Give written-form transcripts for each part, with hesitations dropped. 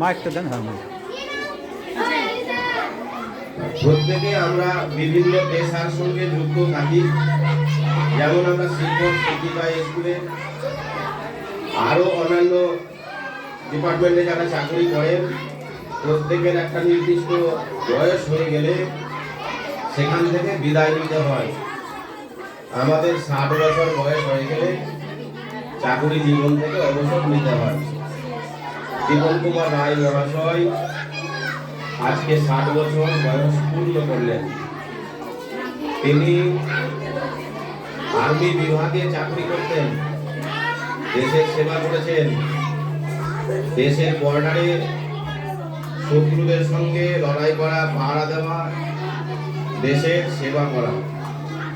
মাইকটা দেন, হ্যাঁ মাইক। প্রত্যেকে আমরা বিভিন্ন পেশার সঙ্গে যুক্ত থাকি, যেমন আমরা শিক্ষক শিক্ষিকা স্কুলে আরো অন্যান্য ডিপার্টমেন্টে যারা চাকরি করেন, প্রত্যেকের একটা নির্দিষ্ট বয়স হয়ে গেলে সেখান থেকে বিদায় নিতে হয়। আমাদের 60 বছর বয়স হয়ে গেলে চাকরি জীবন থেকে অবসর নিতে হয়। জীবন কুমার রায় মহাশয় আজকে 60 বছর বয়স পূর্ণ করলেন। তিনি আর্মি বিভাগে চাকরি করতেন, দেশের সেবা করেছেন, দেশের বর্ডারে শত্রুদের সঙ্গে লড়াই করা, পাহারা দেওয়া, দেশের সেবা করা।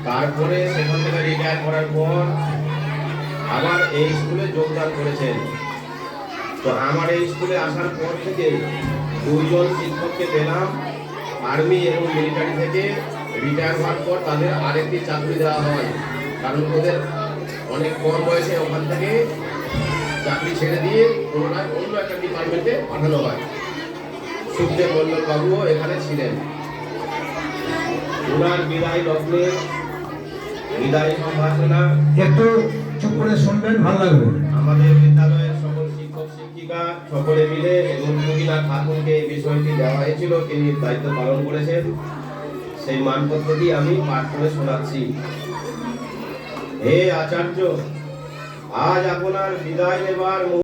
তারপরে সেখান থেকে রিটায়ার করার পর আবার এই স্কুলে যোগদান করেছেন। তো আমার এই স্কুলে আসার পর থেকে 2 জন শিক্ষককে পেলাম আর্মি এবং মিলিটারি থেকে। রিটায়ার হওয়ার পর তাদের আরেকটি চাকরি দেওয়া হয়, কারণ ওদের অনেক কম বয়সে ওখান থেকে চাকরি ছেড়ে দিয়ে পুনরায় অন্য একটা ডিপার্টমেন্টে পাঠানো হয়। সুখদেব মন্ডল বাবুও এখানে ছিলেন। ওনার বিদায় লগ্নে বিদায় সম্ভাষণা একটু চুপ করে শুনবেন, ভালো লাগবে। আমাদের বিদ্যালয়ের সকল শিক্ষক শিক্ষিকা সকলে মিলে এবং মহিলা খাতুনকে এই বিষয়টি দেওয়া হয়েছিল, তিনি দায়িত্ব পালন করেছেন। সেই মানপত্রটি আমি পাঠ করে শোনাচ্ছি। হে আচার্য, আজ আপনার বিদায় নেবার